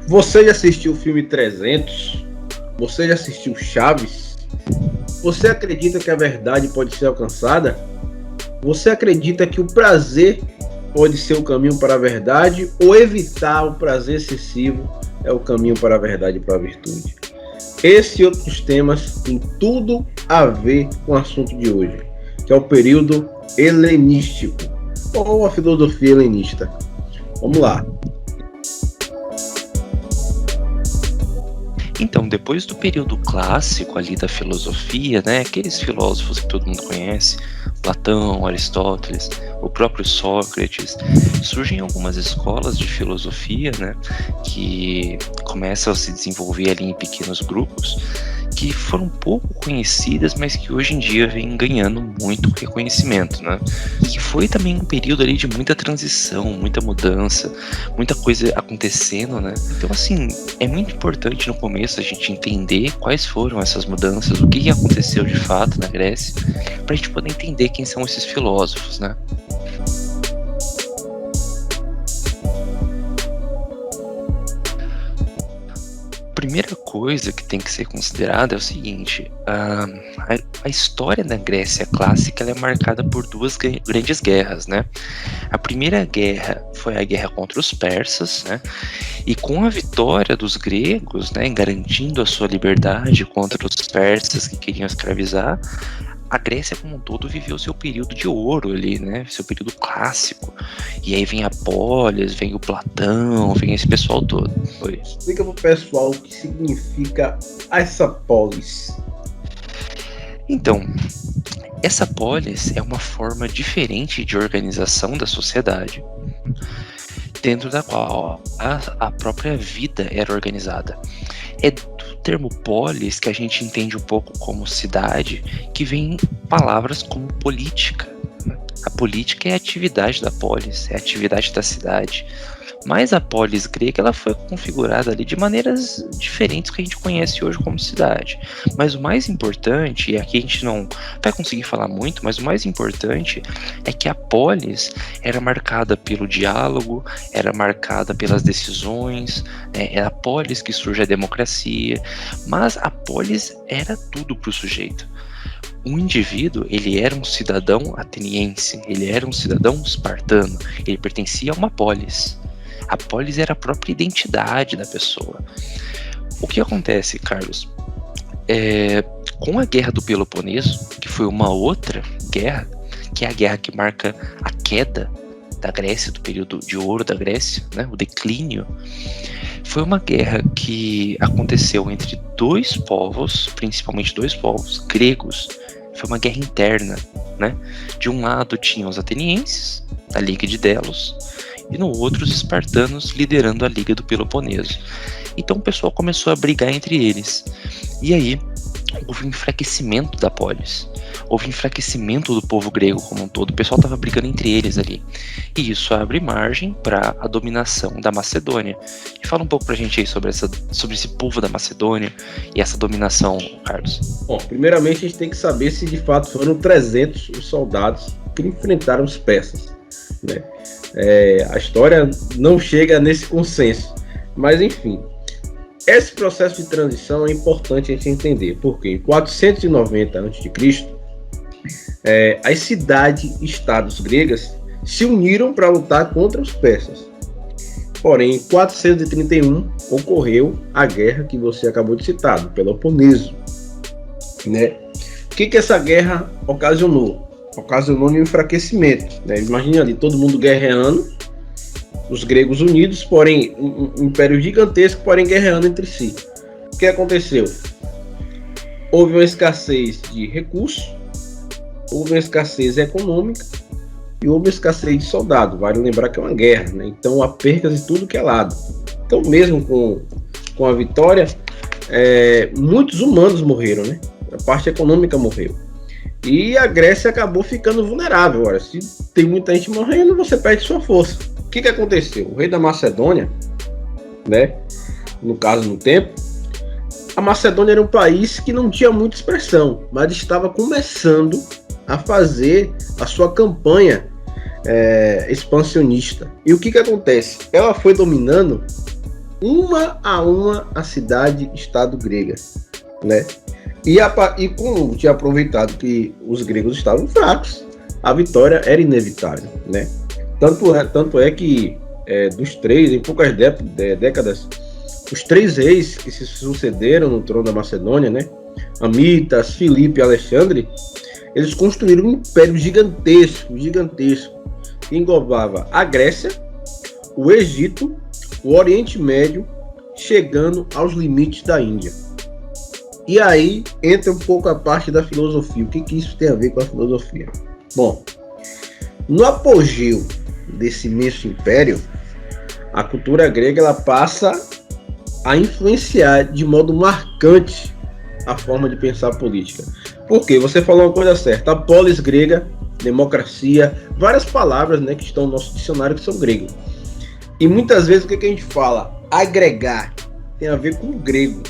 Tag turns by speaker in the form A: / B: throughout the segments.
A: Você já assistiu o filme 300? Você já assistiu Chaves? Você acredita que a verdade pode ser alcançada? Você acredita que o prazer pode ser o caminho para a verdade ou evitar o prazer excessivo é o caminho para a verdade e para a virtude? Esse e outros temas têm tudo a ver com o assunto de hoje, que é o período helenístico, ou a filosofia helenista. Vamos lá.
B: Então, depois do período clássico ali da filosofia, né, aqueles filósofos que todo mundo conhece, Platão, Aristóteles, o próprio Sócrates, surgem algumas escolas de filosofia, né, que começam a se desenvolver ali em pequenos grupos, que foram pouco conhecidas, mas que hoje em dia vêm ganhando muito reconhecimento, né? E foi também um período ali de muita transição, muita mudança, muita coisa acontecendo, né? Então, assim, é muito importante no começo a gente entender quais foram essas mudanças, o que aconteceu de fato na Grécia, pra gente poder entender quem são esses filósofos, né? A primeira coisa que tem que ser considerada é o seguinte: a história da Grécia clássica ela é marcada por duas grandes guerras, né? A primeira guerra foi a guerra contra os persas, né? E com a vitória dos gregos, né, garantindo a sua liberdade contra os persas que queriam escravizar, a Grécia como um todo viveu seu período de ouro ali, né? Seu período clássico. E aí vem a Polis, vem o Platão, vem esse pessoal todo. Foi.
A: Explica pro pessoal o que significa essa polis.
B: Então, essa polis é uma forma diferente de organização da sociedade, dentro da qual a própria vida era organizada. É do termo polis que a gente entende um pouco como cidade, que vem palavras como política. A política é a atividade da polis, é a atividade da cidade. Mas a polis grega ela foi configurada ali de maneiras diferentes que a gente conhece hoje como cidade. Mas o mais importante, e aqui a gente não vai conseguir falar muito, mas o mais importante é que a polis era marcada pelo diálogo, era marcada pelas decisões, é a polis que surge a democracia, mas a polis era tudo para o sujeito. Um indivíduo, ele era um cidadão ateniense, ele era um cidadão espartano, ele pertencia a uma polis. A polis era a própria identidade da pessoa. O que acontece, Carlos? Com a Guerra do Peloponeso, que foi uma outra guerra, que é a guerra que marca a queda da Grécia, do período de ouro da Grécia, né, o declínio, foi uma guerra que aconteceu entre dois povos, principalmente dois povos gregos. Foi uma guerra interna, né? De um lado tinham os atenienses, a Liga de Delos, e no outro os espartanos liderando a Liga do Peloponeso. Então o pessoal começou a brigar entre eles. E aí houve um enfraquecimento da polis, houve um enfraquecimento do povo grego como um todo. O pessoal estava brigando entre eles ali. E isso abre margem para a dominação da Macedônia. E fala um pouco pra gente aí sobre esse povo da Macedônia e essa dominação, Carlos.
A: Bom, primeiramente a gente tem que saber se de fato foram 300 os soldados que enfrentaram os persas, né? A história não chega nesse consenso, mas enfim, esse processo de transição é importante a gente entender, porque em 490 a.C., as cidades-estados gregas se uniram para lutar contra os persas. Porém, em 431 ocorreu a guerra que você acabou de citar, do Peloponeso, né? O que essa guerra ocasionou? Ocasionou um enfraquecimento, né? Imagina ali todo mundo guerreando, os gregos unidos, porém um império gigantesco, porém guerreando entre si. O que aconteceu? Houve uma escassez de recursos, houve uma escassez econômica e houve uma escassez de soldado. Vale lembrar que é uma guerra, né? Então há percas de tudo que é lado. Então mesmo com a vitória, muitos humanos morreram, né? A parte econômica morreu. E a Grécia acabou ficando vulnerável. Ora, se tem muita gente morrendo, você perde sua força. O que aconteceu? O rei da Macedônia, né? No caso, no tempo, a Macedônia era um país que não tinha muita expressão, mas estava começando a fazer a sua campanha expansionista. E o que acontece? Ela foi dominando uma a uma a cidade-estado grega, né? E como tinha aproveitado que os gregos estavam fracos, a vitória era inevitável, né? Tanto é que dos três, em poucas décadas, os três reis que se sucederam no trono da Macedônia, né? Amitas, Filipe e Alexandre, eles construíram um império gigantesco, que englobava a Grécia, o Egito, o Oriente Médio, chegando aos limites da Índia. E aí entra um pouco a parte da filosofia. O que isso tem a ver com a filosofia? Bom, no apogeu desse imenso império, a cultura grega ela passa a influenciar de modo marcante a forma de pensar a política. Por quê? Você falou uma coisa certa. A polis grega, democracia, várias palavras, né, que estão no nosso dicionário que são grego. E muitas vezes o que a gente fala? Agregar tem a ver com o grego.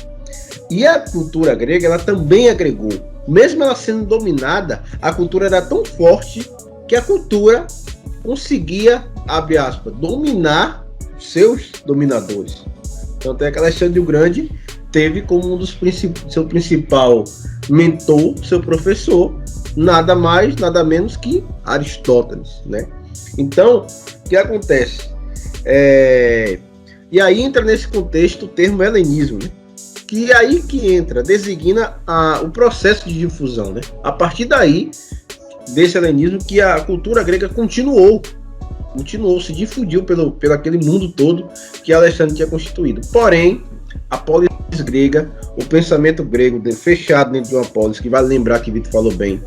A: E a cultura grega, ela também agregou. Mesmo ela sendo dominada, a cultura era tão forte que a cultura conseguia, abre aspas, dominar seus dominadores. Tanto é que Alexandre o Grande teve como um dos seu principal mentor, seu professor, nada mais, nada menos que Aristóteles, né? Então, o que acontece? E aí entra nesse contexto o termo helenismo, né? Que é aí que entra, designa o processo de difusão, né? A partir daí, desse helenismo, que a cultura grega continuou, se difundiu pelo aquele mundo todo que Alexandre tinha constituído. Porém, a polis grega, o pensamento grego fechado dentro de uma polis, que vale lembrar que Vitor falou bem,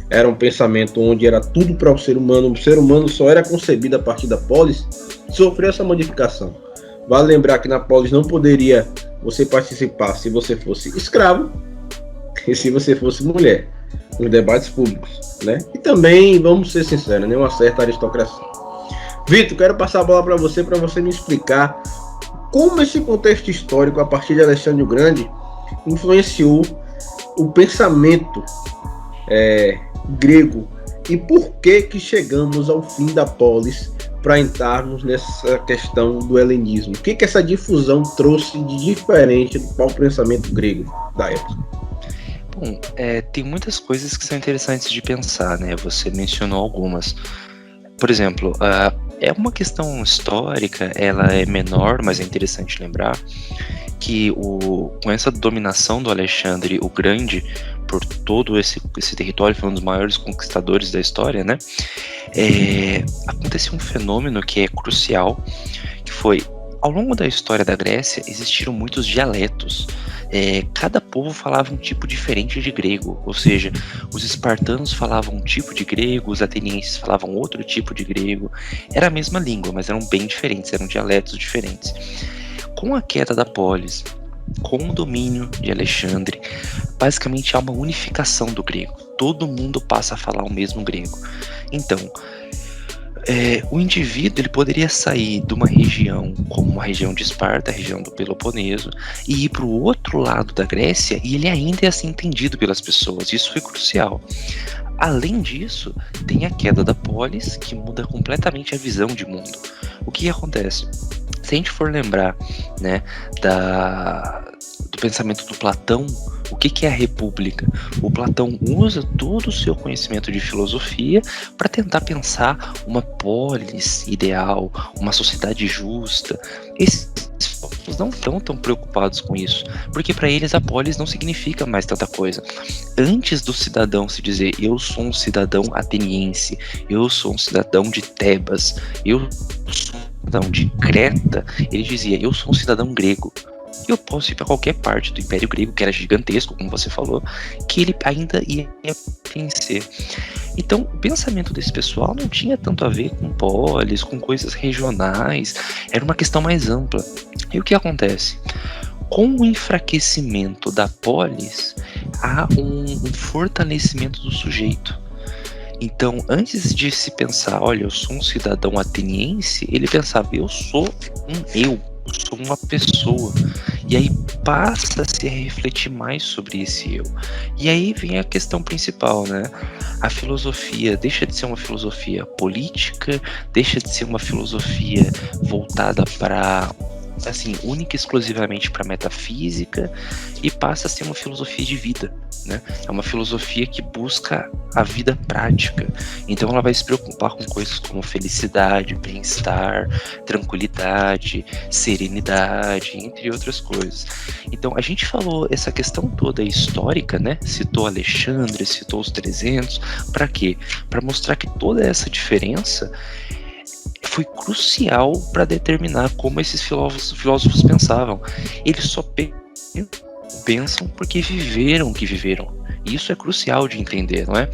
A: era um pensamento onde era tudo para o ser humano só era concebido a partir da polis, sofreu essa modificação. Vale lembrar que na polis não poderia você participar se você fosse escravo e se você fosse mulher, nos debates públicos, né? E também, vamos ser sinceros, uma certa aristocracia. Vitor, quero passar a bola para você me explicar como esse contexto histórico, a partir de Alexandre o Grande, influenciou o pensamento grego e por que chegamos ao fim da polis para entrarmos nessa questão do helenismo. O que essa difusão trouxe de diferente ao pensamento grego da época?
B: Bom, tem muitas coisas que são interessantes de pensar, né? Você mencionou algumas. Por exemplo, é uma questão histórica, ela é menor, mas é interessante lembrar que com essa dominação do Alexandre o Grande por todo esse território, foi um dos maiores conquistadores da história, né? Aconteceu um fenômeno que é crucial, que foi, ao longo da história da Grécia, existiram muitos dialetos. Cada povo falava um tipo diferente de grego, ou seja, os espartanos falavam um tipo de grego, os atenienses falavam outro tipo de grego. Era a mesma língua, mas eram bem diferentes, eram dialetos diferentes. Com a queda da polis, com o domínio de Alexandre, basicamente há uma unificação do grego. Todo mundo passa a falar o mesmo grego. Então, o indivíduo ele poderia sair de uma região, como uma região de Esparta, a região do Peloponeso, e ir para o outro lado da Grécia, e ele ainda ia ser entendido pelas pessoas. Isso foi crucial. Além disso, tem a queda da polis, que muda completamente a visão de mundo. O que acontece? Se a gente for lembrar, né, do pensamento do Platão, o que é a república? O Platão usa todo o seu conhecimento de filosofia para tentar pensar uma polis ideal, uma sociedade justa. Esses filósofos não estão tão preocupados com isso, porque para eles a polis não significa mais tanta coisa. Antes do cidadão se dizer, eu sou um cidadão ateniense, eu sou um cidadão de Tebas, eu sou um cidadão de Creta, ele dizia, eu sou um cidadão grego. E eu posso ir para qualquer parte do Império Grego, que era gigantesco, como você falou, que ele ainda ia vencer. Então, o pensamento desse pessoal não tinha tanto a ver com polis, com coisas regionais, era uma questão mais ampla. E o que acontece? Com o enfraquecimento da polis, há um fortalecimento do sujeito. Então, antes de se pensar, olha, eu sou um cidadão ateniense, ele pensava, eu sou eu sou uma pessoa. E aí passa-se a refletir mais sobre esse eu. E aí vem a questão principal, né? A filosofia deixa de ser uma filosofia política, deixa de ser uma filosofia voltada para assim, única e exclusivamente para metafísica e passa a ser uma filosofia de vida, né? É uma filosofia que busca a vida prática. Então ela vai se preocupar com coisas como felicidade, bem-estar, tranquilidade, serenidade, entre outras coisas. Então a gente falou essa questão toda histórica, né? Citou Alexandre, citou os 300, para quê? Para mostrar que toda essa diferença foi crucial para determinar como esses filósofos pensavam. Eles só pensam porque viveram o que viveram. E isso é crucial de entender, não é?